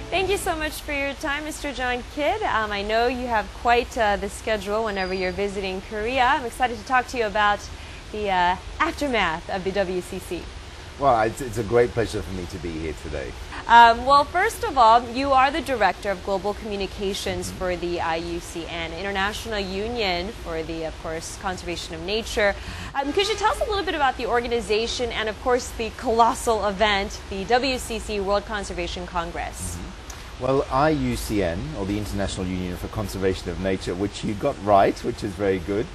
Thank you so much for your time, Mr. John Kidd. I know you have quite the schedule whenever you're visiting Korea. I'm excited to talk to you about the aftermath of the WCC. Well, it's a great pleasure for me to be here today. Well, first of all, you are the Director of Global Communications for the IUCN, International Union for the, of course, Conservation of Nature. Could you tell us a little bit about the organization and, of course, the colossal event, the WCC World Conservation Congress? Well, IUCN, or the International Union for Conservation of Nature, which you got right, which is very good,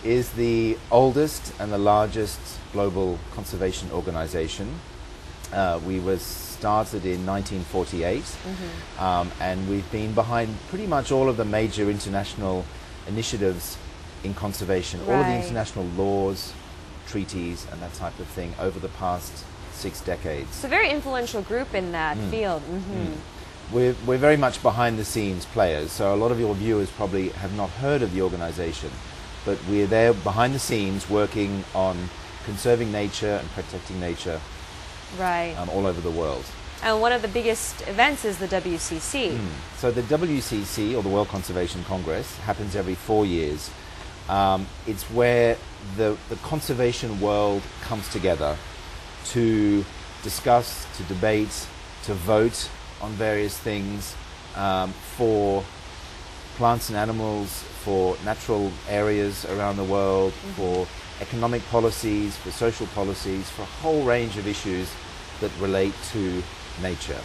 is the oldest and the largest global conservation organization. We were started in 1948, and we've been behind pretty much all of the major international initiatives in conservation, all of the international laws, treaties, and that type of thing over the past 6 decades. It's a very influential group in that field. We're very much behind the scenes players, so a lot of your viewers probably have not heard of the organization, but we're there behind the scenes working on conserving nature and protecting nature all over the world. And one of the biggest events is the WCC. So the WCC, or the World Conservation Congress, happens every 4 years. It's where the conservation world comes together to discuss, to debate, to vote on various things for plants and animals, for natural areas around the world, for economic policies, for social policies, for a whole range of issues that relate to nature.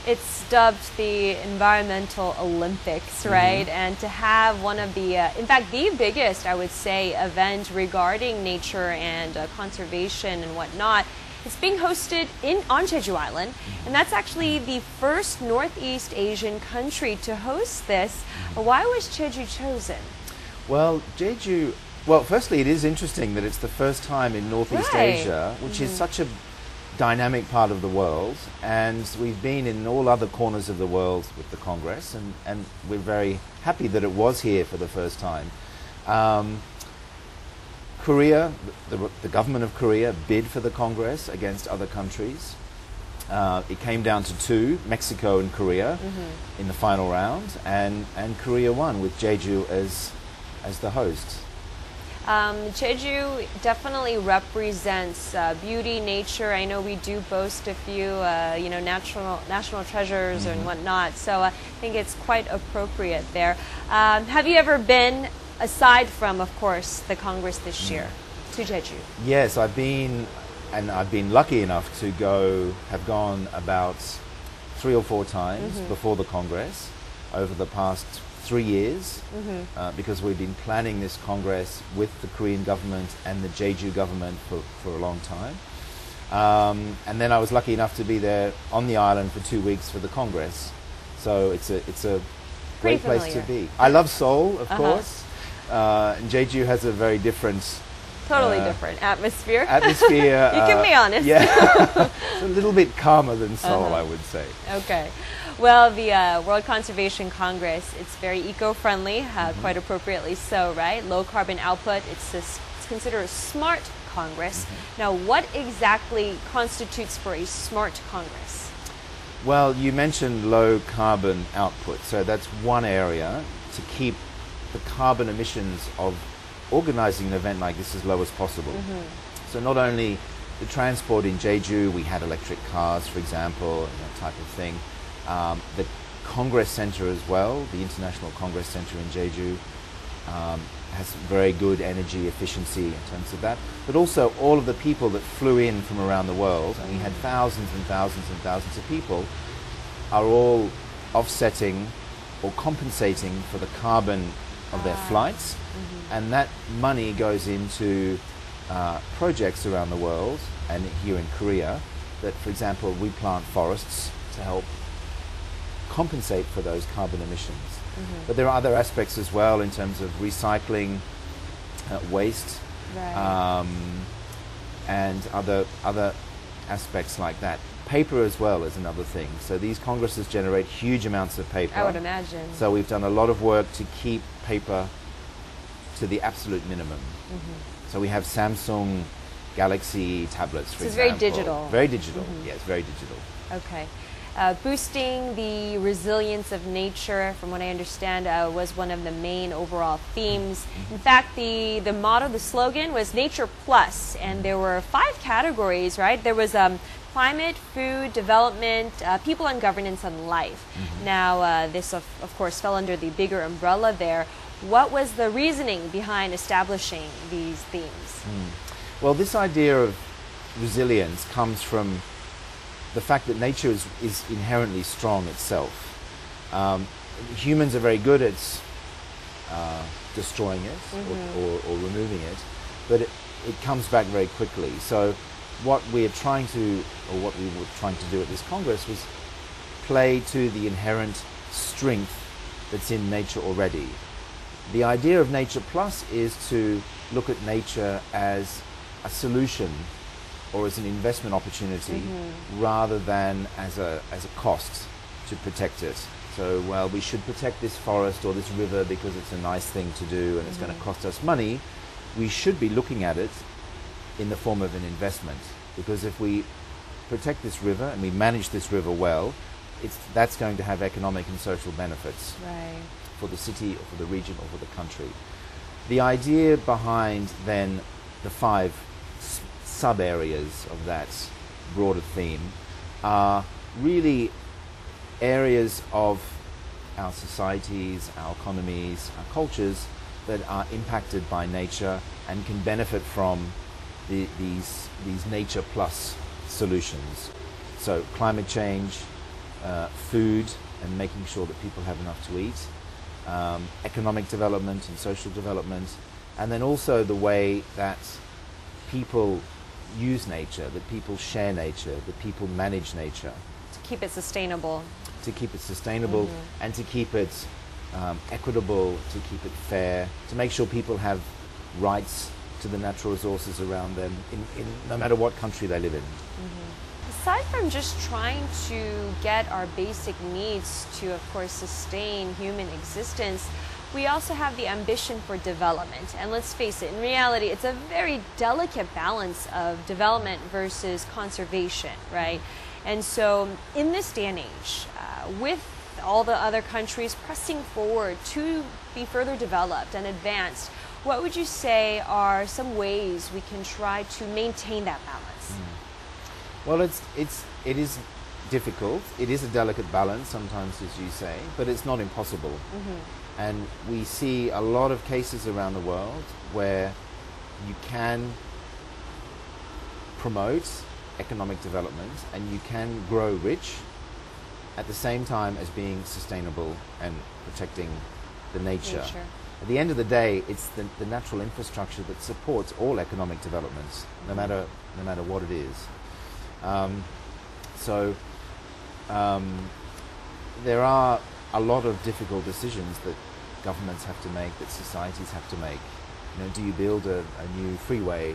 It's dubbed the Environmental Olympics, right? And to have one of the, in fact, the biggest, I would say, event regarding nature and conservation and whatnot, it's being hosted on Jeju Island, and that's actually the first Northeast Asian country to host this. Why was Jeju chosen? Well, Jeju, well, firstly, it is interesting that it's the first time in Northeast Asia, which is such a dynamic part of the world, and we've been in all other corners of the world with the Congress, and we're very happy that it was here for the first time. Korea, the government of Korea bid for the Congress against other countries. It came down to 2, Mexico and Korea, in the final round, and Korea won with Jeju as the host. Jeju definitely represents beauty, nature. I know we do boast a few, national treasures and whatnot. So I think it's quite appropriate there. Have you ever been, aside from, of course, the Congress this year, to Jeju? Yes, I've been lucky enough to have gone about 3 or 4 times before the Congress over the past 3 years, because we've been planning this Congress with the Korean government and the Jeju government for a long time. And then I was lucky enough to be there on the island for 2 weeks for the Congress. So it's a great place to be. I love Seoul, of course. And Jeju has a very different... Totally different atmosphere. You can be honest. Yeah. It's a little bit calmer than Seoul, I would say. Okay. Well, the World Conservation Congress, it's very eco-friendly, quite appropriately so, right? Low carbon output. It's considered a smart Congress. Now, what exactly constitutes for a smart Congress? Well, you mentioned low carbon output. So that's one area to keep the carbon emissions of organizing an event like this as low as possible. So not only the transport in Jeju, we had electric cars, for example, and that type of thing. The Congress Center as well, the International Congress Center in Jeju, has very good energy efficiency in terms of that. But also all of the people that flew in from around the world, and we had thousands and thousands and thousands of people, are all offsetting or compensating for the carbon of their flights, and that money goes into projects around the world and here in Korea that, for example, we plant forests to help compensate for those carbon emissions. But there are other aspects as well in terms of recycling waste and other aspects like that. Paper as well is another thing. So these congresses generate huge amounts of paper. I would imagine. So we've done a lot of work to keep paper to the absolute minimum. So we have Samsung Galaxy tablets, for example. It's very digital. Very digital, yes, very digital. Okay. Boosting the resilience of nature, from what I understand, was one of the main overall themes. In fact, the motto, the slogan was Nature Plus, and there were 5 categories, right? There was climate, food, development, people and governance, and life. Now, this of course fell under the bigger umbrella there. What was the reasoning behind establishing these themes? Well, this idea of resilience comes from the fact that nature is inherently strong itself. Humans are very good at destroying it or removing it, but it comes back very quickly. So what we were trying to do at this Congress was play to the inherent strength that's in nature already. The idea of Nature Plus is to look at nature as a solution or as an investment opportunity rather than as a cost to protect it. So, well, we should protect this forest or this river because it's a nice thing to do and it's going to cost us money. We should be looking at it in the form of an investment, because if we protect this river and we manage this river well, that's going to have economic and social benefits for the city or for the region or for the country. The idea behind then the 5 sub-areas of that broader theme are really areas of our societies, our economies, our cultures that are impacted by nature and can benefit from these nature plus solutions. So climate change, food and making sure that people have enough to eat, economic development and social development, and then also the way that people use nature, that people share nature, that people manage nature. To keep it sustainable. To keep it sustainable and to keep it equitable, to keep it fair, to make sure people have rights to the natural resources around them in no matter what country they live in. Aside from just trying to get our basic needs to, of course, sustain human existence, we also have the ambition for development. And let's face it, in reality, it's a very delicate balance of development versus conservation, right? And so in this day and age, with all the other countries pressing forward to be further developed and advanced, what would you say are some ways we can try to maintain that balance? Well, it is difficult. It is a delicate balance sometimes, as you say, but it's not impossible. And we see a lot of cases around the world where you can promote economic development and you can grow rich at the same time as being sustainable and protecting the nature. At the end of the day, it's the natural infrastructure that supports all economic developments, no matter what it is. There are a lot of difficult decisions that governments have to make, that societies have to make. You know, do you build a new freeway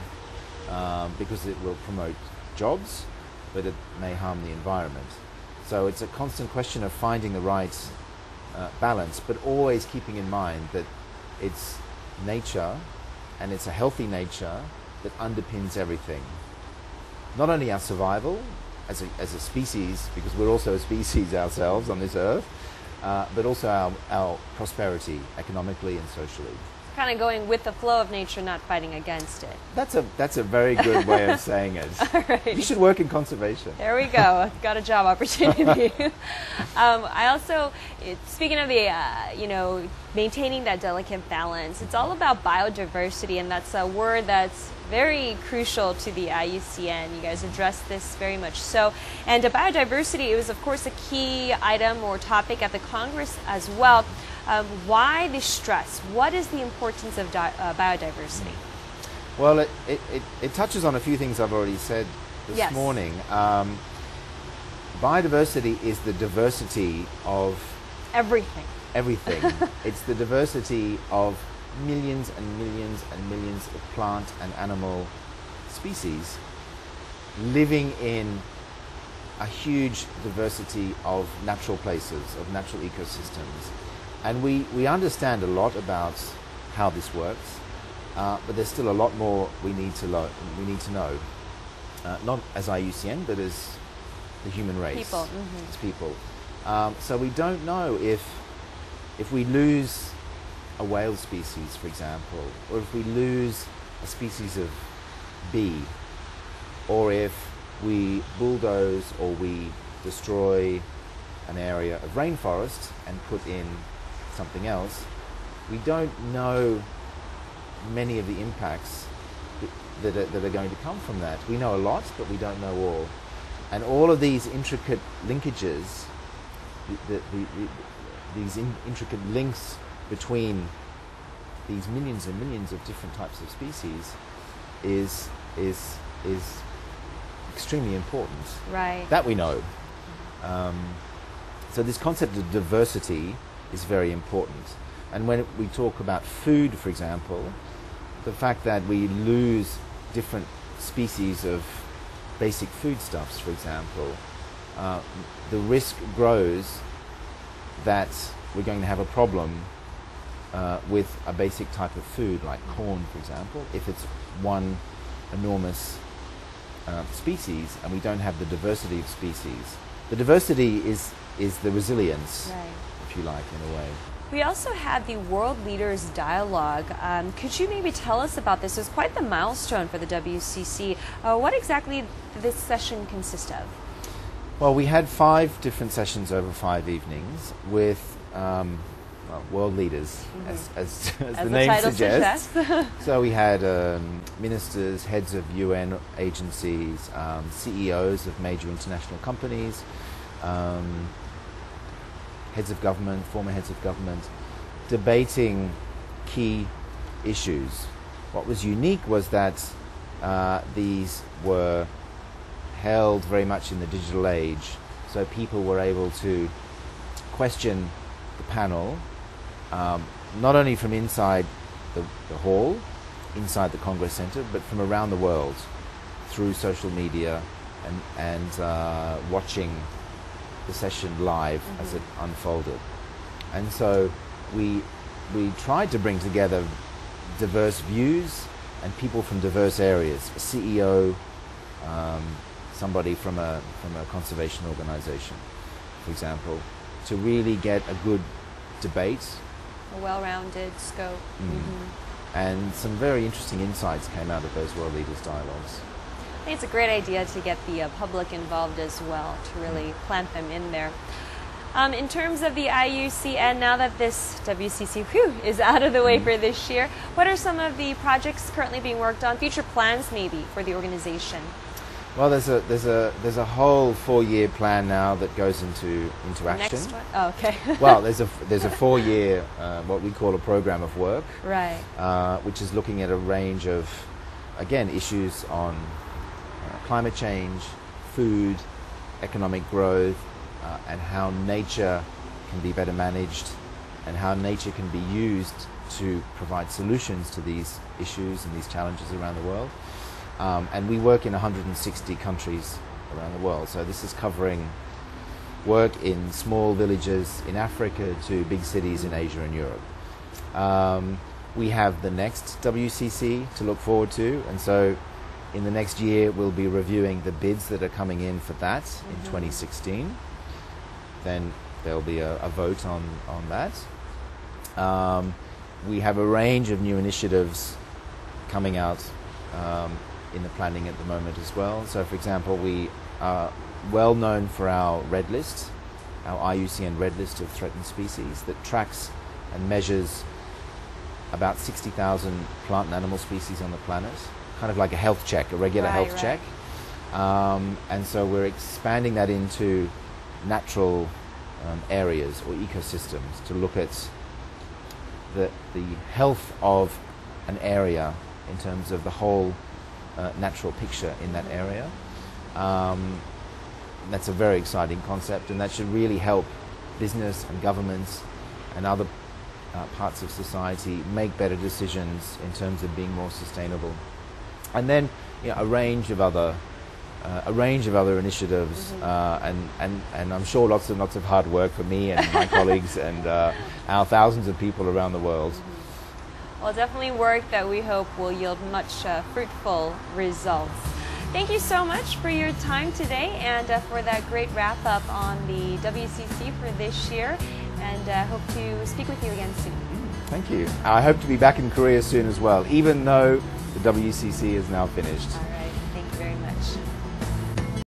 because it will promote jobs, but it may harm the environment? So it's a constant question of finding the right balance, but always keeping in mind that it's nature, and it's a healthy nature that underpins everything. Not only our survival as a species, because we're also a species ourselves on this earth, but also our prosperity economically and socially. Kind of going with the flow of nature, not fighting against it. That's a very good way of saying it. All right. You should work in conservation. There we go. Got a job opportunity. I also, speaking of the, maintaining that delicate balance, it's all about biodiversity, and that's a word that's very crucial to the IUCN. You guys address this very much so. And biodiversity, it was of course a key item or topic at the Congress as well. Why the stress? What is the importance of biodiversity? Well, it touches on a few things I've already said this morning. Biodiversity is the diversity of everything. Everything. It's the diversity of millions and millions and millions of plant and animal species living in a huge diversity of natural places, of natural ecosystems. And we understand a lot about how this works, but there's still a lot more we need to know. Not as IUCN, but as the human race. People. It's people. So we don't know if we lose a whale species, for example, or if we lose a species of bee, or if we bulldoze or we destroy an area of rainforest and put in something else, we don't know many of the impacts that are going to come from that. We know a lot, but we don't know all. And all of these intricate linkages, these intricate links between these millions and millions of different types of species is extremely important. Right. That we know. So this concept of diversity is very important. And when we talk about food, for example, the fact that we lose different species of basic foodstuffs, for example, the risk grows that we're going to have a problem with a basic type of food, like corn, for example, if it's one enormous species and we don't have the diversity of species. The diversity is the resilience, Right. if you like, in a way. We also had the World Leaders Dialogue. Could you maybe tell us about this? It was quite the milestone for the WCC. What exactly did this session consist of? Well, we had 5 different sessions over 5 evenings with world leaders, as the name suggests. So we had ministers, heads of UN agencies, CEOs of major international companies, heads of government, former heads of government, debating key issues. What was unique was that these were held very much in the digital age, so people were able to question the panel, not only from inside the hall, inside the Congress Center, but from around the world through social media and watching the session live as it unfolded. And so we tried to bring together diverse views and people from diverse areas, a CEO, somebody from a conservation organization, for example, to really get a good debate. A well-rounded scope. And some very interesting insights came out of those World Leaders Dialogues. I think it's a great idea to get the public involved as well, to really plant them in there. In terms of the IUCN, now that this WCC is out of the way for this year, what are some of the projects currently being worked on, future plans maybe for the organization? Well, there's a whole 4-year plan now that goes into action. Next one? Oh, okay. Well, there's a 4-year what we call a program of work, Right. Which is looking at a range of, again, issues on climate change, food, economic growth, and how nature can be better managed, and how nature can be used to provide solutions to these issues and these challenges around the world. And we work in 160 countries around the world. So this is covering work in small villages in Africa to big cities in Asia and Europe. We have the next WCC to look forward to, and so in the next year we'll be reviewing the bids that are coming in for that in 2016. Then there'll be a vote on that. We have a range of new initiatives coming out in the planning at the moment as well. So, for example, we are well known for our red list, our IUCN red list of threatened species that tracks and measures about 60,000 plant and animal species on the planet, kind of like a health check, a regular health check. And so we're expanding that into natural areas or ecosystems to look at the health of an area in terms of the whole natural picture in that area. That's a very exciting concept, and that should really help business and governments and other parts of society make better decisions in terms of being more sustainable. And then a range of other initiatives, and I'm sure lots of hard work for me and my colleagues and our thousands of people around the world. Well, definitely work that we hope will yield much fruitful results. Thank you so much for your time today and for that great wrap up on the WCC for this year. And hope to speak with you again soon. Thank you. I hope to be back in Korea soon as well, even though the WCC is now finished. All right.